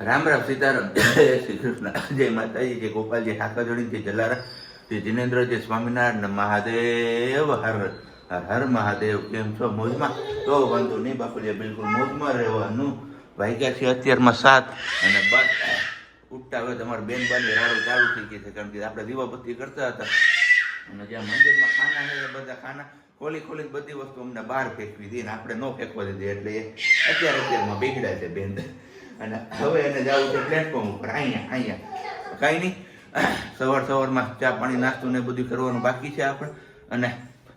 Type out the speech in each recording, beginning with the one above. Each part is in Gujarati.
રામ રામ સીતારામ, જય શ્રી કૃષ્ણ, જય માતાજી, જય ગોપાલજી, ઠાકરજોડી, જય જલારામ, જય જિનેન્દ્ર, જય સ્વામિનારાયણ મહાદેવ, હર હર હર મહાદેવ. કેમ છો? મોજમાં? તો વાંધો નહીં બાપુજી, બિલકુલ મોજમાં રહેવાનું. વાગ્યા છે અત્યારમાં 7 અને બસ ઉઠતા હવે તમારા બેન બાની રાડો ચાલુ થઈ ગઈ છે, કારણ કે આપણે દીવાબત્તી કરતા હતા અને જ્યાં મંદિરમાં ખાના છે બધા ખાના ખોલીને બધી વસ્તુ અમને બહાર ફેંકવી હતી ને આપણે ન ફેંકવા દીધી, એટલે એ અત્યારમાં બગડ્યા છે બેન. અને હવે એને જવું છે પ્લેટફોર્મ ઉપર. અહીંયા કાંઈ નહીં, સવારમાં ચા પાણી નાસ્તો ને બધું કરવાનું બાકી છે આપણે. અને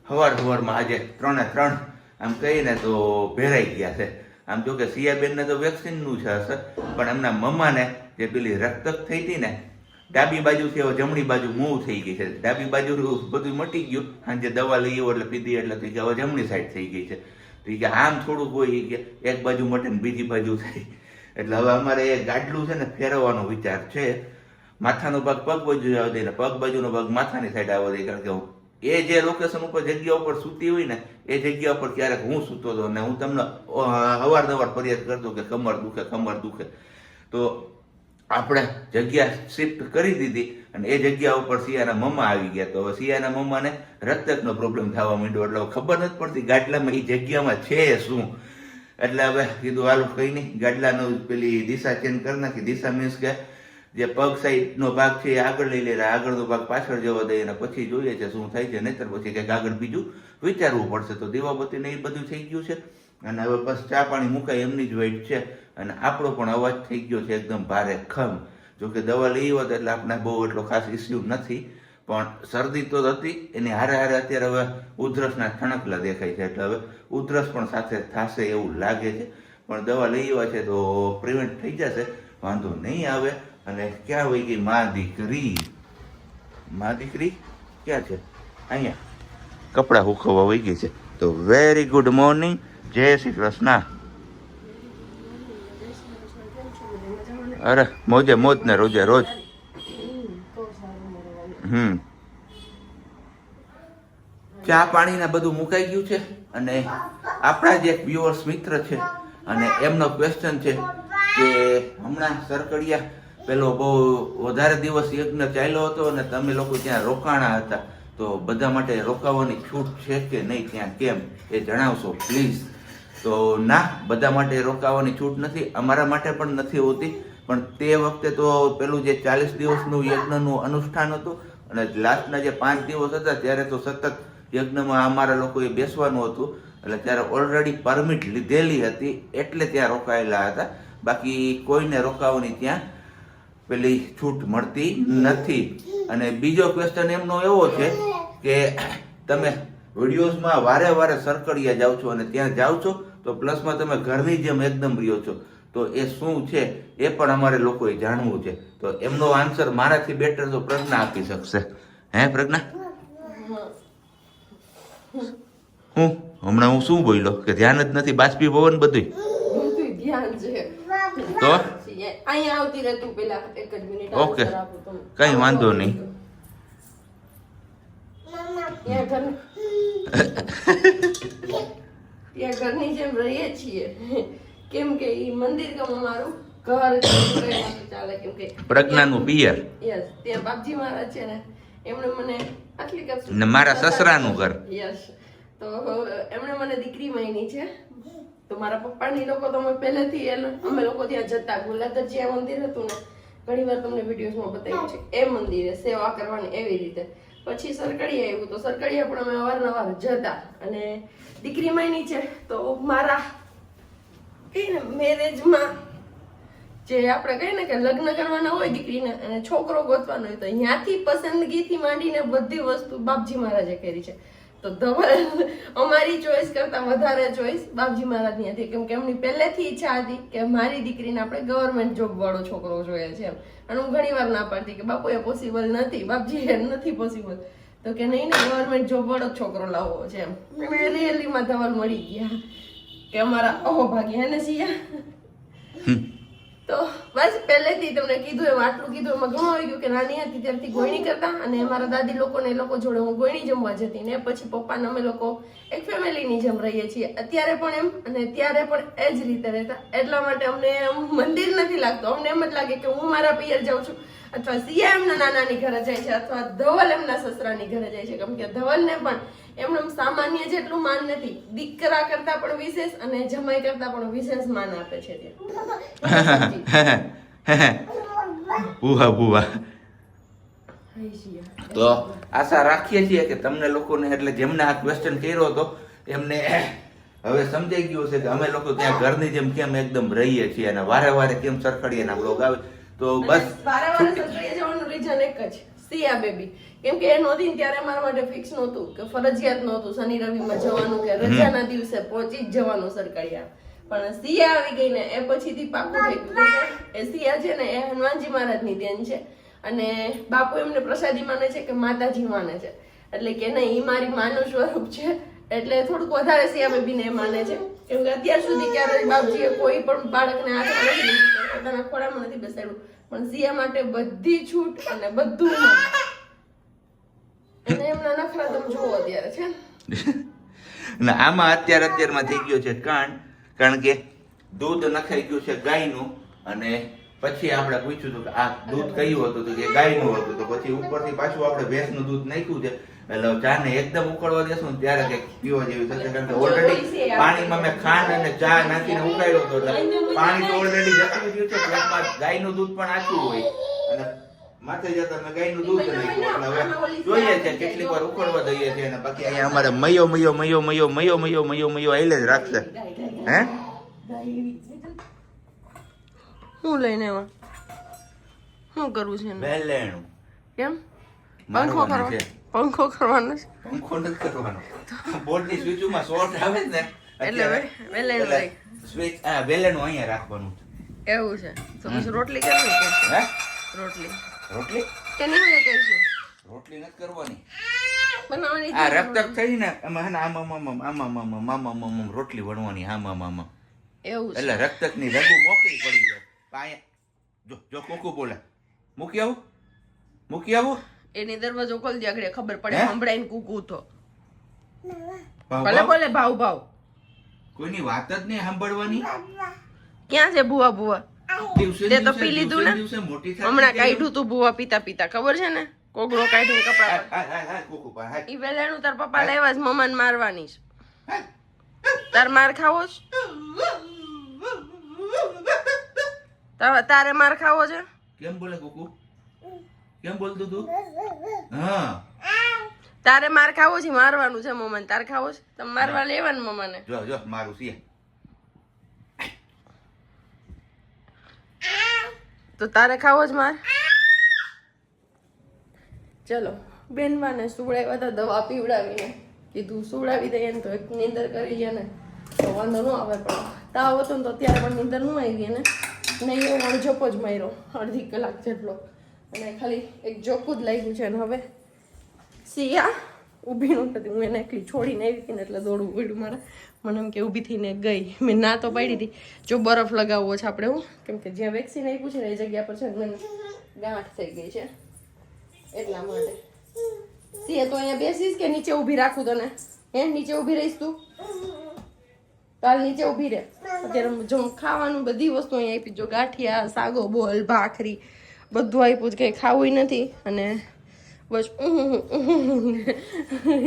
સવારમાં આજે 3 આમ કહીને તો ભેરાઈ ગયા છે. આમ જો કે સિયાબેનને તો વેક્સિનનું છે અસર, પણ એમના મમ્માને જે પેલી રક્તક થઈ હતી ને, ડાબી બાજુથી હવે જમણી બાજુ મૂવ થઈ ગઈ છે. ડાબી બાજુ બધું મટી ગયું, સાંજે દવા લઈ એટલે પીધી એટલે કે હવે જમણી સાઈડ થઈ ગઈ છે. તો કે આમ થોડુંક હોય કે એક બાજુ મટે ને બીજી બાજુ થઈ, એટલે હવે અમારે એ ગાડલું છે ને ફેરવવાનો વિચાર છે. માથાનો ભાગ પગ બાજુ આવવા દે ને પગ બાજુનો ભાગ માથાની સાઈડ આવવા દે, કારણ કે એ જે લોકેશન ઉપર જગ્યા ઉપર સૂતી હોય ને એ જગ્યા ઉપર ક્યારેક હું સૂતો હતો ને હું તમને અવારનવાર ફરિયાદ કરતો કે કમર દુખે. તો આપણે જગ્યા શિફ્ટ કરી દીધી અને એ જગ્યા ઉપર સિયાના મમ્મા આવી ગયા. તો હવે સિયાના મમ્માને રક્તકનો પ્રોબ્લેમ થવા માંડ્યો, એટલે ખબર નથી પડતી ગાડલામાં એ જગ્યામાં છે શું. એટલે હવે કીધું હાલો કંઈ નહીં, ગાડલાનું પેલી દિશા ચેન્જ કરી નાખી. દિશા મીન્સ કે જે પગ સાઈડનો ભાગ છે એ આગળ લઈ લે, આગળનો ભાગ પાછળ જવા દઈએ અને પછી જોઈએ છે શું થાય છે, નહીતર પછી કંઈક આગળ બીજું વિચારવું પડશે. તો દીવાબત્તી ને એ બધું થઈ ગયું છે અને હવે બસ ચા પાણી મુકાય એમની જ વેઇટ છે. અને આપણો પણ અવાજ થઈ ગયો છે એકદમ ભારે ખમ. જોકે દવા લઈ હોત એટલે આપણે બહુ એટલો ખાસ ઇસ્યુ નથી, પણ શરદી તો હતી એની હારે અત્યારે હવે ઉધરસના ઠણકલા દેખાય છે, એટલે હવે ઉધરસ પણ સાથે થશે એવું લાગે છે. પણ દવા લઈ આવ્યા છે તો પ્રિવેન્ટ થઈ જશે, વાંધો નહીં આવે. અને ક્યાં વહી ગઈ મા દીકરી ક્યાં છે? અહીંયા કપડાં હુકવવા વહી ગઈ છે. તો વેરી ગુડ મોર્નિંગ, જય શ્રી કૃષ્ણ. અરે મોજ ને રોજ ચા પાણી ને બધું મુકાઈ ગયું છે. અને આપણા જે વ્યુઅર્સ મિત્ર છે અને એમનો ક્વેશ્ચન છે કે હમણાં સરકડિયા પેલો બહુ વધારે દિવસ યજ્ઞ ચાલ્યો હતો અને તમે લોકો ત્યાં રોકાણા હતા, તો બધા માટે રોકાવાની છૂટ છે કે નહીં ત્યાં, કેમ એ જણાવશો પ્લીઝ. તો ના, બધા માટે રોકાવાની છૂટ નથી, અમારા માટે પણ નથી હોતી. પણ તે વખતે તો પેલું જે 40 દિવસનું યજ્ઞનું અનુષ્ઠાન હતું અને લાસ્ટના જે 5 દિવસ હતા ત્યારે તો સતત યજ્ઞમાં અમારા લોકોએ બેસવાનું હતું, એટલે ત્યારે ઓલરેડી પરમિટ લીધેલી હતી એટલે ત્યાં રોકાયેલા હતા. બાકી કોઈને રોકાવાની ત્યાં પેલી છૂટ મળતી નથી. અને બીજો ક્વેશ્ચન એમનો એવો છે કે તમે વિડીયોઝમાં વારે સરકડિયા જાઓ છો અને ત્યાં જાઓ છો તો પ્લસમાં તમે ઘરની જેમ એકદમ રહ્યો છો, તો એ શું છે એ પણ અમારે લોકોએ જાણવું છે. તો એમનો આન્સર મારાથી બેટર તો પ્રજ્ઞા આપી શકશે. હે પ્રજ્ઞા? હમણાં હું શું બોલ્યો કે ધ્યાન જ નથી, બાષ્પીભવન બધું ધ્યાન છે તો અહીંયા આવતી રહેતું પેલા 1 જ મિનિટ. ઓકે, કઈ વાંધો નહીં. ત્યાં ઘરની જેમ રહીએ છીએ, કેમ કે ઈ મંદિર ગમ અમારું ઘર ચાલે, કેમ કે પ્રજ્ઞાનું પિયર. યસ, ત્યાં બાપજી મહારાજ છે ને એમણે મને આટલી ને મારા સસરાનું ઘર. યસ, તો એમણે મને દીકરી માંગી છે. તો મારા પપ્પાની લોકો તો પહેલેથી અમે લોકો ત્યાં જતા. ગુલાદર જ્યાં મંદિર હતું ને, ઘણી વાર તમને વિડીયોઝમાં બતાવ્યું છે, એ મંદિરે સેવા કરવાની એવી રીતે. પછી સરકડિયા આવ્યું તો સરકડિયા પણ અમે અવારનવાર જતા. અને દીકરી માયની છે તો મારા કહીને મેરેજમાં જે આપણે કહીએ ને કે લગ્ન કરવાના હોય દીકરીને અને છોકરો ગોતવાનો હોય, તો ત્યાંથી પસંદગીથી માંડીને બધી વસ્તુ બાપજી મહારાજે કરી છે. તો અમારી ચોઈસ કરતા વધારે ચોઈસ બાપજી મહારાજની હતી, કેમ કે એમની પહેલેથી ઈચ્છા હતી કે મારી દીકરીને આપણે ગવર્મેન્ટ જોબ વાળો છોકરો જોઈએ છે. અને હું ઘણી વાર ના પાડતી કે બાપુ એ પોસિબલ નથી, બાપજી એ નથી પોસિબલ. તો કે નહીં ને, ગવર્મેન્ટ જોબ વાળો છોકરો લાવવો છે એમ. રિયલીમાં ધવલ મળી ગયા કે અમારા અહોભાગ્ય હે ને સિયા. તો બસ પહેલેથી તમને કીધું એમ આટલું કીધું એમાં ઘણું આવી ગયું કે નાની હતી ત્યારથી ગોયણી કરતા અને મારા દાદી લોકોને એ લોકો જોડે હું ગોયણી જમવા જતી ને પછી પપ્પાને અમે લોકો એક ફેમિલીની જેમ રહીએ છીએ અત્યારે પણ એમ અને ત્યારે પણ એ જ રીતે રહેતા એટલા માટે અમને મંદિર નથી લાગતું અમને એમ જ લાગે કે હું મારા પિયર જાઉં છું અથવા સિયા એમના નાનાની ઘરે જાય છે અથવા ધવલ એમના સસરાની ઘરે જાય છે કેમ કે ધવલને પણ એમને સામાન્ય જેટલું માન નથી દીકરા કરતા પણ વિશેષ અને જમાઈ કરતા પણ વિશેષ માન આપે છે બુવા બુવા તો આશા રાખીએ છીએ કે તમને લોકોને એટલે જેમને આ ક્વેશ્ચન કર્યો હતો એમને હવે સમજાઈ ગયું છે કે અમે લોકો ત્યાં ઘરની જેમ કેમ એકદમ રહીએ છીએ અને વારે વારે કેમ સરખડીયાના બ્લોગ આવે તો બસ વારે વારે સરખડીયા જવાનું રીઝન એક જ સિયા બેબી કેમ કે એ નહોતી ને ત્યારે અમારા માટે ફિક્સ નહોતું કે ફરજિયાત નહોતું શનિ રવિમાં જવાનું કે રજાના દિવસે પહોંચી જ જવાનું સરખડીયા પણ સિયા આવી ગઈ ને એ પછીથી પાકું થઈ ગયું એ સિયા છે ને એ હનુમાનજી મહારાજની દેન છે અને બાપુ એમને પ્રસાદી માને છે કે માતાજી માને છે એટલે કે નહીં એ મારી માનું સ્વરૂપ છે એટલે થોડુંક વધારે સિયા બેબીને એ માને છે કેમ કે અત્યાર સુધી ક્યારેય બાપજીએ કોઈ પણ બાળકને હાથમાં નથી લીધું પોતાના ખોળામાં નથી બેસાડ્યું પણ સિયા માટે બધી છૂટ અને બધું અને એમના નખરા તમે જુઓ અત્યારે છે ને આમાં અત્યારમાં થઈ ગયો છે કારણ કે દૂધ નખાઈ ગયું છે ગાયનું અને પછી આપણે પૂછ્યું હતું કે આ દૂધ કયું હતું તો કે ગાયનું હતું તો પછી ઉપરથી પાછું આપણે ભેંસનું દૂધ નાખ્યું છે એટલે ચાને એકદમ ઉકળવા દેશું ને ત્યારે કંઈક પીવા જેવી થશે કારણ કે ઓલરેડી પાણીમાં મેં ખાંડ અને ચા નાખીને ઉકાળ્યો હતો એટલે પાણી તો ઓલરેડી જતું રહ્યું છે પેટમાં ગાયનું દૂધ પણ આછું હોય અને માથે જતા મેં ગાયનું દૂધ નાખ્યું એટલે હવે જોઈએ છે કેટલીક વાર ઉકળવા દઈએ છીએ અને બાકી અહીંયા અમારે મયો આઈલે જ રાખશે હે હું લઈને આવા શું કરવું છે વેલેણું કેમ પંખો કરવાનો પંખો કરવાનો છે પંખો નથી કરવાનો બોર્ડની સ્વિચમાં શોર્ટ આવે ને એટલે વેલેણું લઈ સ્વિચ વેલેણું અહીંયા રાખવાનું છે એવું છે તો પછી રોટલી કરવી પડશે હે રોટલી કે નહીં હોય કહીશું રોટલી નથી કરવાની બનાવવાની આ રક્તક થઈ ને એમાં હે ને આમાં રોટલી વણવાની આમાં એવું છે એટલે રક્તક ની રગુ મોકલી પડી જાય પાયા જો કોકુ બોલે મૂકી આવું એની દરવાજો ખોલી દે આગળ ખબર પડે સંભળાઈને કુકુ તો ભલે બોલે ભાવ કોઈની વાત જ નહીં સાંભળવાની ક્યાં છે ભુવા ભુવા તે તો પી લીધું ને હમણાં કાઢ્યું તું ભુવા પીતા ખબર છે ને કોગળો કાઢ્યું કપડા ઈ વેલાનું તાર પપ્પા લાવ્યા જ મમ્માને મારવાની છે તાર માર ખાવો છે તારે માર ખાવો છે કેમ બોલે કુકુ કેમ બોલતું તું હા તારે માર ખાવો છે મારવાનું છે મમ્માને તાર ખાવો છે તમે મારવા લેવાનું મમ્માને જો મારું સિયા તો તારે ખાવો જ માર ચલો બેનવાને સુવડાવ્યા હતા દવા પીવડાવીને કીધું સુવડાવી દઈએ ને તો એક નીંદર કરી જાય ને તો વાંધો ન આવે પણ તાવ હતો ને તો ત્યારે પણ નીંદર ન આવી ને નહીં એવો અણઝપો જ માર્યો અડધી કલાક જેટલો અને ખાલી એક જોકું જ લાગ્યું છે અને હવે સિયા ઊભી નહોતી હું એને એકલી છોડીને આવી હતી ને એટલે દોડવું પડ્યું મારે મને એમ કે ઊભી થઈને ગઈ મેં ના તો પાડી હતી જો બરફ લગાવવો છે આપણે હું કેમ કે જ્યાં વેક્સિન આપ્યું છે ને એ જગ્યા પર છે ને મને ગાંઠ થઈ ગઈ છે એટલા માટે સિયા તો અહીંયા બેસીશ કે નીચે ઊભી રાખું તને હે નીચે ઊભી રહીશ તું કાલ નીચે ઊભી રહે અત્યારે જો ખાવાનું બધી વસ્તુ અહીંયા આપી જો ગાંઠિયા સાગો બોલ ભાખરી બધું આપ્યું જ કંઈ ખાવું નથી અને બસ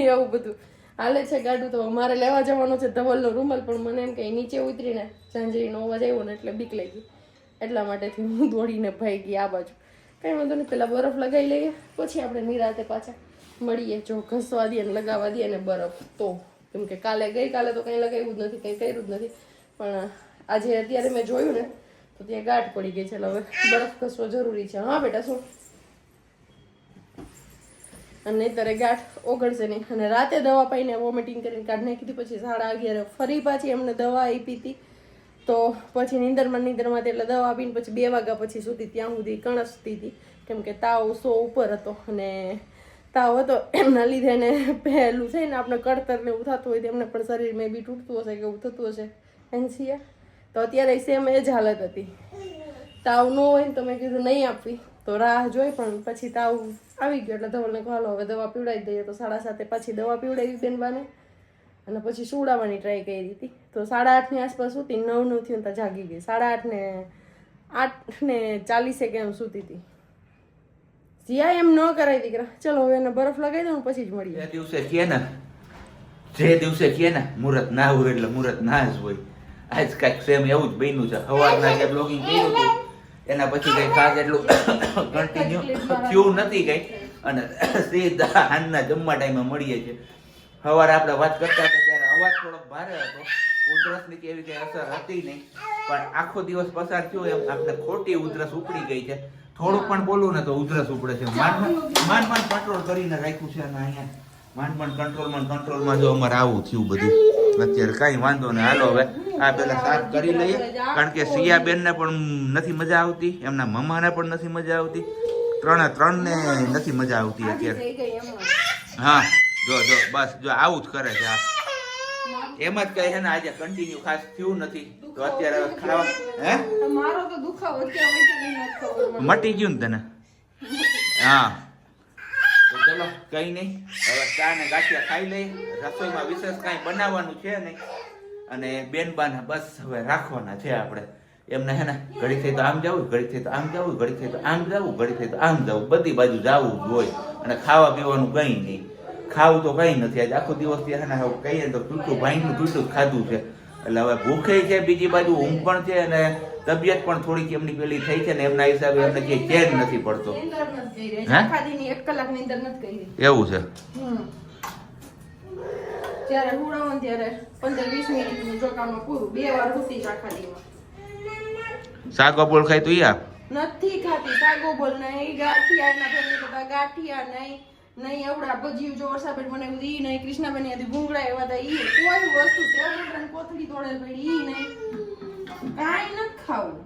એવું બધું હાલે છે ગાડું તો મારે લેવા જવાનો છે ધવલનો રૂમાલ પણ મને એમ કે નીચે ઉતરીને ઝાંઝરીનો અવાજ આવ્યો ને એટલે બીક લાગી એટલા માટેથી હું દોડીને ભાઈ ગઈ આ બાજુ કંઈ વાંધો નહીં પેલા બરફ લગાવી લઈએ પછી આપણે નિરાતે પાછા મળીએ જો ઘસવા દઈએ ને લગાવવા દઈએ ને બરફ તો કેમ કે ગઈકાલે તો કંઈ લગાવ્યું જ નથી કંઈ કર્યું જ નથી પણ આજે અત્યારે મેં જોયું ને તો ત્યાં ગાંઠ પડી ગઈ છે એટલે હવે બરફ ઘસવો જરૂરી છે હા બેટા શું અને ત્યારે ગાંઠ ઓગળશે નહીં અને રાતે દવા પાઈને વોમિટિંગ કરીને કાઢ નાખી હતી પછી 11:30 ફરી પાછી એમને દવા આપી હતી તો પછી નીંદરમાં એટલે દવા આપીને પછી 2 વાગ્યા પછી સુધી ત્યાં સુધી કણસતી હતી કેમ કે તાવ 100 ઉપર હતો અને તાવ હતો એમના લીધે ને પહેલું છે ને આપણે કળતર ને એવું થતું હોય તો એમને પણ શરીરમાં બી તૂટતું હશે કે એવું થતું હશે એનસીએ તો અત્યારે સેમ એ જ હાલત હતી તાવ ન હોય ને તો મેં કીધું નહીં આપવી, તો રાહ જોઈ પણ પછી તાવ આવી ગયો એટલે ધવલને કહો હાલો હવે દવા પીવડાવી દઈએ. તો 7:30 પછી દવા પીવડાવી બેનબાને અને પછી સુવડાવવાની ટ્રાય કરી હતી. તો 8:30 ની આસપાસ સુતી, 9 થયું ત્યાં જાગી ગઈ. 8:30 ને 8:40 કેમ સુતી હતી. સિયા એમ ન કરાય દીકરા, ચલો હવે એને બરફ લગાવી દઉં પછી જ મળીએ. જે દિવસે કહે ને મુહૂર્ત ના હોય એટલે મુહૂર્ત ના જ હોય. આજ કાંઈક સેમ એવું જ બન્યું છે. સવારના જે બ્લોગિંગ કર્યું હતું એના પછી કઈ ખાસ એટલું કન્ટિન્યુ થયું નથી કઈ, અને સીધા હાનના જમવા ટાઈમે મળીએ છીએ. સવારે આપણે વાત કરતા હતા ત્યારે અવાજ થોડોક ભારે હતો, ઉધરસની કે એવી કઈ અસર હતી નહીં, પણ આખો દિવસ પસાર થયો એમ આપણે ખોટી ઉધરસ ઉપડી ગઈ છે. થોડુંક પણ બોલું ને તો ઉધરસ ઉપડે છે. માંડ કંટ્રોલ કરીને રાખ્યું છે, અને અહીંયા માંડ કંટ્રોલમાં જો અમારે આવું થયું બધું. અત્યારે કઈ વાંધો નહીં, હાલો હવે આ પેલા સાફ કરી લઈએ, કારણ કે સિયા બેન ને પણ નથી મજા આવતી, એમના મમ્માને પણ નથી મજા આવતી, ત્રણે નથી મજા આવતી અત્યારે. હા જો બસ જો આવું જ કરે છે આ. એમ જ કહે છે ને આજે કન્ટિન્યુ ખાસ થયું નથી તો અત્યારે ખાવા હે મારો તો દુખાવો અત્યારે મટી ગયું ને તને. હા તો ચલો કઈ નહીં, હવે ચા ને ગાંઠિયા ખાઈ લઈ. રસોઈમાં વિશેષ કાંઈ બનાવવાનું છે નહીં, અને બેનબાને બસ હવે રાખવાના છે આપણે. એમને હે ને ઘડી થઈ તો આમ જવું, ઘડી થઈ તો આમ જવું, ઘડી થઈ તો આમ જવું, ઘડી થઈ તો આમ જવું, બધી બાજુ જવું જ હોય. અને ખાવા પીવાનું કઈ નહીં, ખાવું તો કઈ નથી. આજે આખો દિવસ હે ને હવે કહીએ તો ભાઈનું તૂટું ખાધું છે, એટલે હવે ભૂખે છે, બીજી બાજુ ઊંઘ પણ છે, અને તબિયત પણ થોડીક એમની પેલી થઈ છે ને એમના હિસાબે એમને કઈ ચેન નથી પડતો. એવું છે ત્યારે હુડાવો ને ત્યારે 15-20 મિનિટનું જોકામાં પૂરું, 2 વાર હુતી આખા દીમાં. શાક બોલ ખાય તો યા નથી ખાતી સાગો બોલ નહીં, ગાંઠિયા ના ફેરવી તો ગાંઠિયા નહીં એવડા ભજીયું જો વરસાદ બનાવ્યું ઈ નહીં, કૃષ્ણાબેન યાદી ભૂંગળા એવા હતા ઈ કોઈ વસ્તુ સેવ કોથળી તોડે પડી ઈ નહીં, કાંઈ નથી ખાવું.